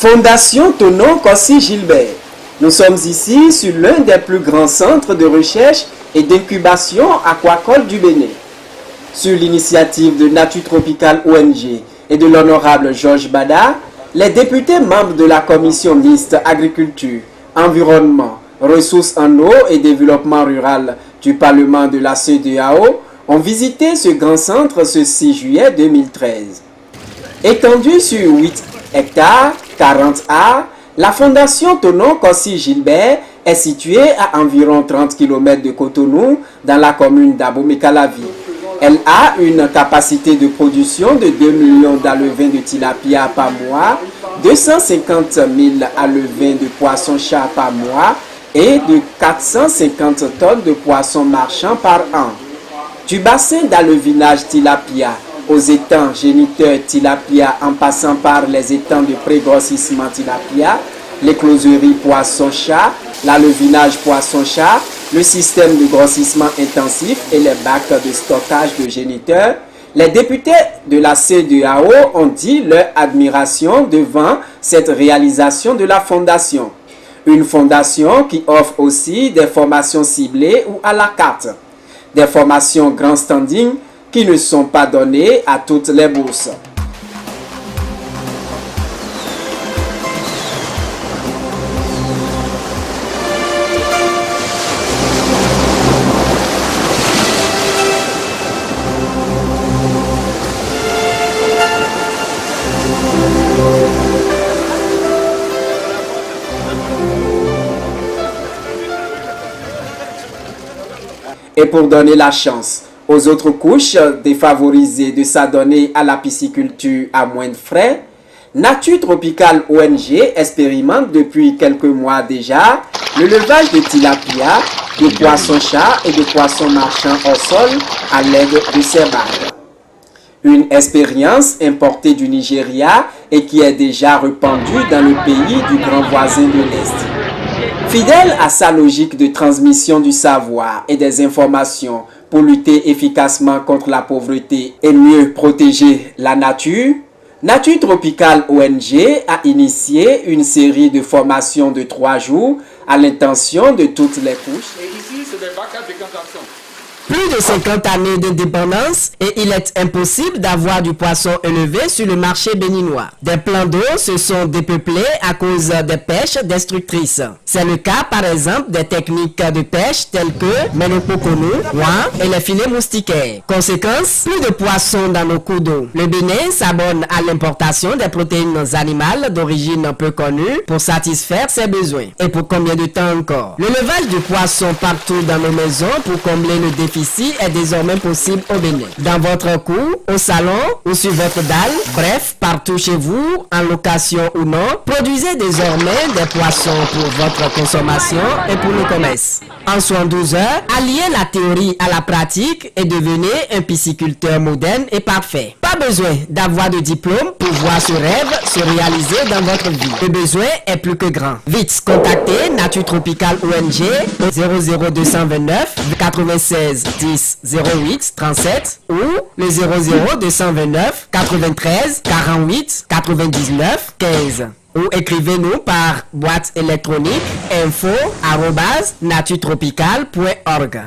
Fondation Tonon Kossi Gilbert. Nous sommes ici sur l'un des plus grands centres de recherche et d'incubation aquacole du Bénin. Sur l'initiative de Nature Tropicale ONG et de l'honorable Georges Bada, les députés membres de la commission mixte agriculture, environnement, ressources en eau et développement rural du Parlement de la CEDEAO ont visité ce grand centre ce 6 juillet 2013. Étendue sur 8 hectares, 40 arts, la Fondation Tonon Kossi Gilbert est située à environ 30 km de Cotonou, dans la commune d'Abomey-Calavi. Elle a une capacité de production de 2 millions d'alevins de tilapia par mois, 250 000 alevins de poisson-chat par mois et de 450 tonnes de poissons marchands par an. Du bassin d'alevinage tilapia aux étangs géniteurs tilapia en passant par les étangs de pré-grossissement tilapia, l'écloserie poisson-chat, l'alevinage poisson-chat, le système de grossissement intensif et les bacs de stockage de géniteurs, les députés de la CEDEAO ont dit leur admiration devant cette réalisation de la fondation. Une fondation qui offre aussi des formations ciblées ou à la carte. Des formations grand standing qui ne sont pas données à toutes les bourses. Et pour donner la chance aux autres couches défavorisées de s'adonner à la pisciculture à moins de frais, Nature Tropicale ONG expérimente depuis quelques mois déjà le levage de tilapia, de poissons-chat et de poissons marchands au sol à l'aide de ces bacs. Une expérience importée du Nigeria et qui est déjà répandue dans le pays du grand voisin de l'Est. Fidèle à sa logique de transmission du savoir et des informations pour lutter efficacement contre la pauvreté et mieux protéger la nature, Nature Tropicale ONG a initié une série de formations de 3 jours à l'intention de toutes les couches. Et ici, c'est des bacs à décantation. Plus de 50 années d'indépendance et il est impossible d'avoir du poisson élevé sur le marché béninois. Des plans d'eau se sont dépeuplés à cause des pêches destructrices. C'est le cas par exemple des techniques de pêche telles que Ménopokonou, et les filets moustiquaires. Conséquence, plus de poissons dans nos cours d'eau. Le Bénin s'abonne à l'importation des protéines animales d'origine peu connue pour satisfaire ses besoins. Et pour combien de temps encore? Le levage de poissons partout dans nos maisons pour combler le déficit est désormais possible au Bénin. Dans votre cour, au salon ou sur votre dalle, bref, partout chez vous, en location ou non, produisez désormais des poissons pour votre consommation et pour le commerce. En 72 heures, alliez la théorie à la pratique et devenez un pisciculteur moderne et parfait. Pas besoin d'avoir de diplôme pour voir ce rêve se réaliser dans votre vie. Le besoin est plus que grand. Vite, contactez Nature Tropicale ONG au 00229 96 10 08 37 ou le 00229 93 48 99 15. Ou écrivez-nous par boîte électronique info@naturetropicale.org.